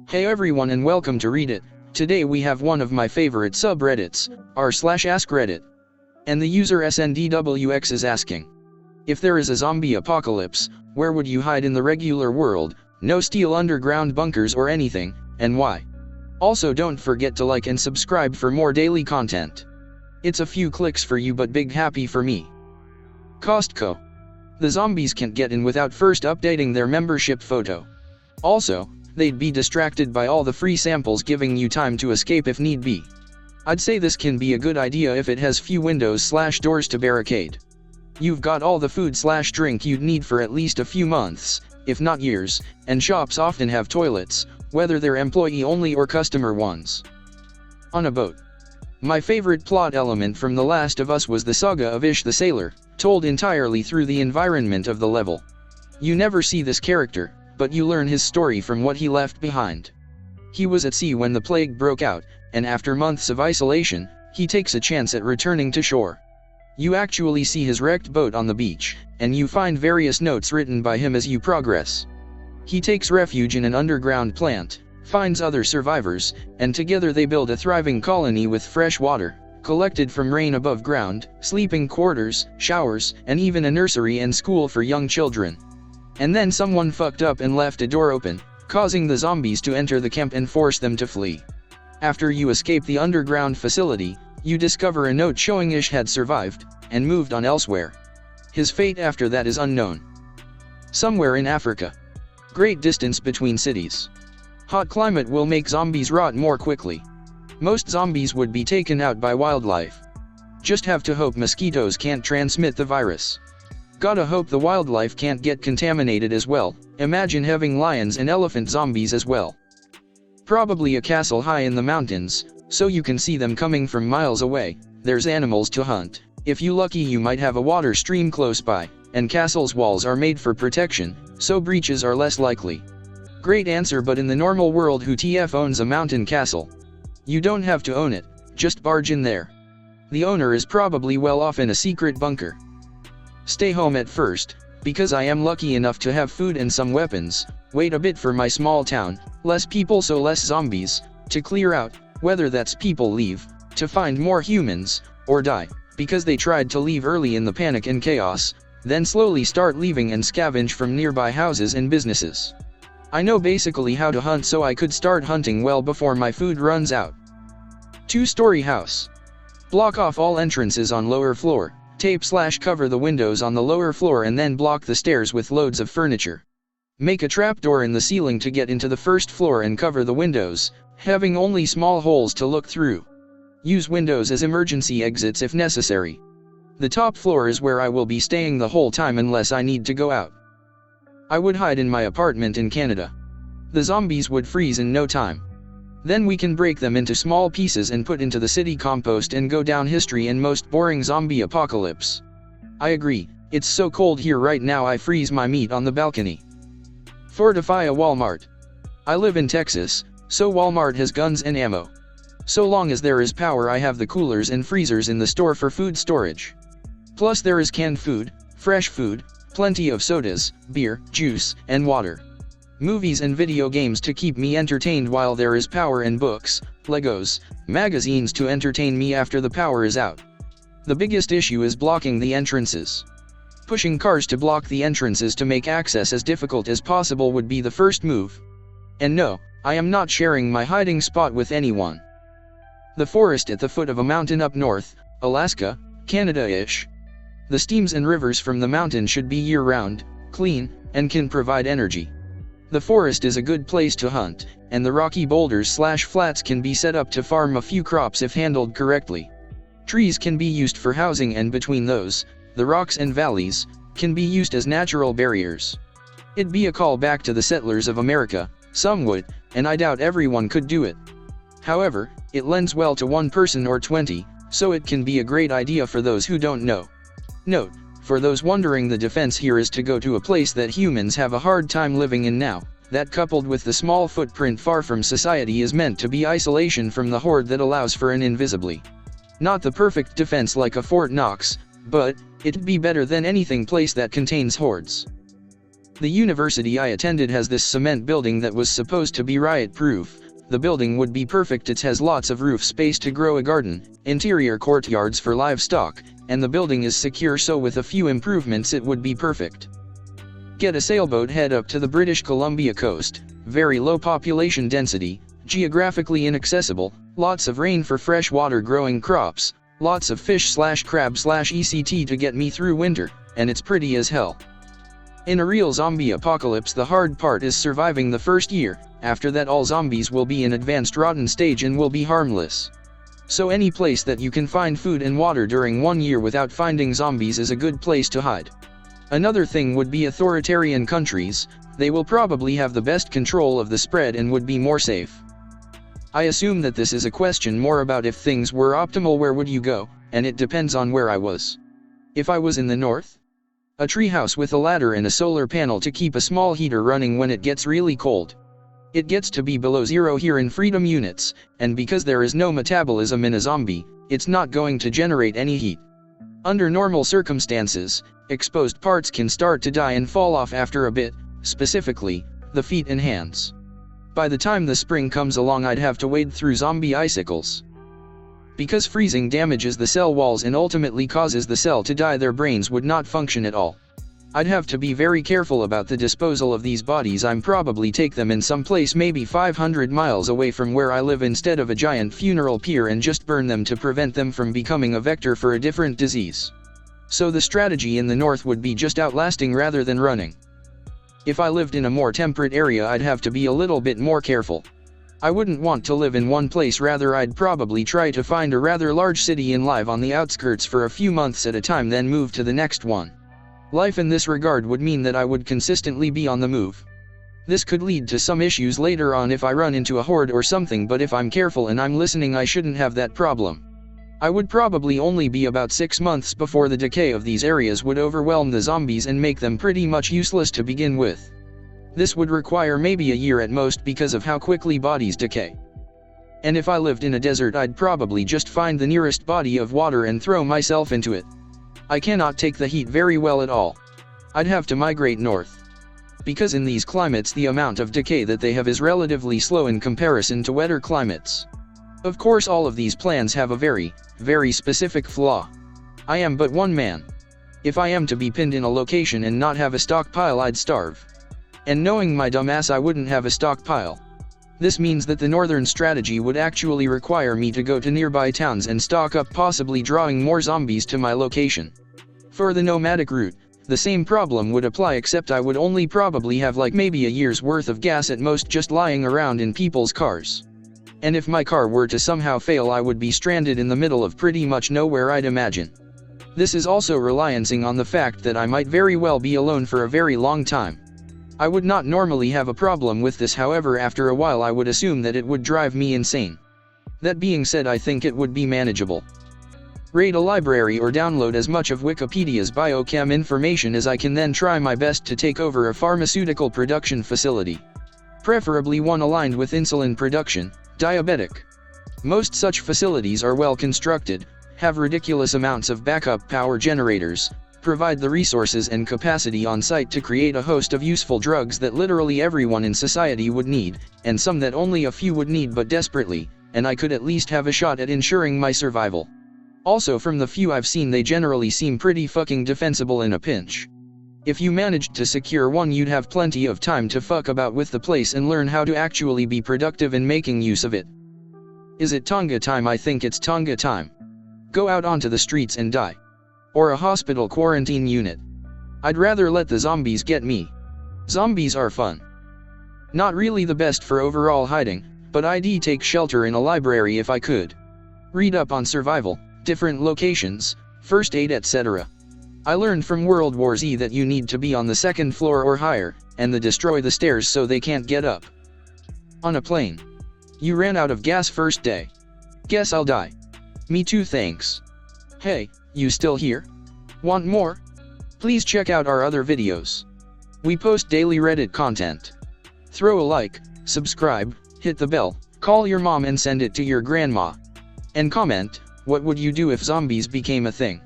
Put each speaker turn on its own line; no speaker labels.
Hey everyone and welcome to ReadIT. Today we have one of my favorite subreddits, r/AskReddit. And the user SNDWX is asking, if there is a zombie apocalypse, where would you hide in the regular world? No steel underground bunkers or anything, and why? Also don't forget to like and subscribe for more daily content. It's a few clicks for you but big happy for me. Costco. The zombies can't get in without first updating their membership photo. Also, they'd be distracted by all the free samples giving you time to escape if need be. I'd say this can be a good idea if it has few windows/doors to barricade. You've got all the food/drink you'd need for at least a few months, if not years, and shops often have toilets, whether they're employee only or customer ones. On a boat. My favorite plot element from The Last of Us was the saga of Ish the sailor, told entirely through the environment of the level. You never see this character, but you learn his story from what he left behind. He was at sea when the plague broke out, and after months of isolation, he takes a chance at returning to shore. You actually see his wrecked boat on the beach, and you find various notes written by him as you progress. He takes refuge in an underground plant, finds other survivors, and together they build a thriving colony with fresh water, collected from rain above ground, sleeping quarters, showers, and even a nursery and school for young children. And then someone fucked up and left a door open, causing the zombies to enter the camp and force them to flee. After you escape the underground facility, you discover a note showing Ish had survived, and moved on elsewhere. His fate after that is unknown. Somewhere in Africa. Great distance between cities. Hot climate will make zombies rot more quickly. Most zombies would be taken out by wildlife. Just have to hope mosquitoes can't transmit the virus. Gotta hope the wildlife can't get contaminated as well. Imagine having lions and elephant zombies as well. Probably a castle high in the mountains, so you can see them coming from miles away. There's animals to hunt. If you lucky you might have a water stream close by, and castle's walls are made for protection, so breaches are less likely. Great answer, but in the normal world who TF owns a mountain castle? You don't have to own it, just barge in there. The owner is probably well off in a secret bunker. Stay home at first, because I am lucky enough to have food and some weapons. Wait a bit for my small town, less people so less zombies, to clear out, whether that's people leave, to find more humans, or die, because they tried to leave early in the panic and chaos, then slowly start leaving and scavenge from nearby houses and businesses. I know basically how to hunt, so I could start hunting well before my food runs out. 2-story house. Block off all entrances on lower floor. Tape/cover the windows on the lower floor and then block the stairs with loads of furniture. Make a trapdoor in the ceiling to get into the first floor and cover the windows, having only small holes to look through. Use windows as emergency exits if necessary. The top floor is where I will be staying the whole time unless I need to go out. I would hide in my apartment in Canada. The zombies would freeze in no time. Then we can break them into small pieces and put into the city compost and go down history in most boring zombie apocalypse. I agree, it's so cold here right now I freeze my meat on the balcony. Fortify a Walmart. I live in Texas, so Walmart has guns and ammo. So long as there is power I have the coolers and freezers in the store for food storage. Plus there is canned food, fresh food, plenty of sodas, beer, juice, and water. Movies and video games to keep me entertained while there is power, and books, Legos, magazines to entertain me after the power is out. The biggest issue is blocking the entrances. Pushing cars to block the entrances to make access as difficult as possible would be the first move. And no, I am not sharing my hiding spot with anyone. The forest at the foot of a mountain up north, Alaska, Canada-ish. The streams and rivers from the mountain should be year-round, clean, and can provide energy. The forest is a good place to hunt, and the rocky boulders/flats can be set up to farm a few crops if handled correctly. Trees can be used for housing, and between those, the rocks and valleys, can be used as natural barriers. It'd be a call back to the settlers of America, some would, and I doubt everyone could do it. However, it lends well to one person or 20, so it can be a great idea for those who don't know. Note, for those wondering, the defense here is to go to a place that humans have a hard time living in now. That coupled with the small footprint far from society is meant to be isolation from the horde that allows for an invisibly. Not the perfect defense like a Fort Knox, but it'd be better than anything place that contains hordes. The university I attended has this cement building that was supposed to be riot-proof. The building would be perfect. It has lots of roof space to grow a garden, interior courtyards for livestock, and the building is secure, so with a few improvements it would be perfect. Get a sailboat, head up to the British Columbia coast, very low population density, geographically inaccessible, lots of rain for freshwater growing crops, lots of fish/crab/ECT to get me through winter, and it's pretty as hell. In a real zombie apocalypse, the hard part is surviving the first year. After that, all zombies will be in advanced rotten stage and will be harmless. So any place that you can find food and water during 1 year without finding zombies is a good place to hide. Another thing would be authoritarian countries. They will probably have the best control of the spread and would be more safe. I assume that this is a question more about if things were optimal, where would you go, and it depends on where I was. If I was in the north, a treehouse with a ladder and a solar panel to keep a small heater running when it gets really cold. It gets to be below zero here in freedom units, and because there is no metabolism in a zombie, it's not going to generate any heat. Under normal circumstances, exposed parts can start to die and fall off after a bit, specifically, the feet and hands. By the time the spring comes along, I'd have to wade through zombie icicles. Because freezing damages the cell walls and ultimately causes the cell to die, their brains would not function at all. I'd have to be very careful about the disposal of these bodies. I'm probably take them in some place maybe 500 miles away from where I live instead of a giant funeral pyre and just burn them to prevent them from becoming a vector for a different disease. So the strategy in the north would be just outlasting rather than running. If I lived in a more temperate area, I'd have to be a little bit more careful. I wouldn't want to live in one place, rather I'd probably try to find a rather large city and live on the outskirts for a few months at a time, then move to the next one. Life in this regard would mean that I would consistently be on the move. This could lead to some issues later on if I run into a horde or something, but if I'm careful and I'm listening, I shouldn't have that problem. I would probably only be about 6 months before the decay of these areas would overwhelm the zombies and make them pretty much useless to begin with. This would require maybe a year at most because of how quickly bodies decay. And if I lived in a desert, I'd probably just find the nearest body of water and throw myself into it. I cannot take the heat very well at all. I'd have to migrate north. Because in these climates the amount of decay that they have is relatively slow in comparison to wetter climates. Of course, all of these plans have a very, very specific flaw. I am but one man. If I am to be pinned in a location and not have a stockpile, I'd starve. And knowing my dumbass, I wouldn't have a stockpile. This means that the northern strategy would actually require me to go to nearby towns and stock up, possibly drawing more zombies to my location. For the nomadic route, the same problem would apply, except I would only probably have like maybe a year's worth of gas at most just lying around in people's cars. And if my car were to somehow fail, I would be stranded in the middle of pretty much nowhere, I'd imagine. This is also relying on the fact that I might very well be alone for a very long time. I would not normally have a problem with this, however after a while I would assume that it would drive me insane. That being said, I think it would be manageable. Raid a library or download as much of Wikipedia's biochem information as I can, then try my best to take over a pharmaceutical production facility. Preferably one aligned with insulin production, diabetic. Most such facilities are well constructed, have ridiculous amounts of backup power generators, provide the resources and capacity on site to create a host of useful drugs that literally everyone in society would need, and some that only a few would need but desperately, and I could at least have a shot at ensuring my survival. Also, from the few I've seen, they generally seem pretty fucking defensible in a pinch. If you managed to secure one, you'd have plenty of time to fuck about with the place and learn how to actually be productive in making use of it. Is it Tonga time? I think it's Tonga time. Go out onto the streets and die. Or a hospital quarantine unit. I'd rather let the zombies get me. Zombies are fun. Not really the best for overall hiding, but I'd take shelter in a library if I could. Read up on survival, different locations, first aid, etc. I learned from World War Z that you need to be on the 2nd floor or higher, and destroy the stairs so they can't get up. On a plane. You ran out of gas first day. Guess I'll die. Me too, thanks. Hey, you still here? Want more? Please check out our other videos. We post daily Reddit content. Throw a like, subscribe, hit the bell, call your mom and send it to your grandma. And comment, what would you do if zombies became a thing?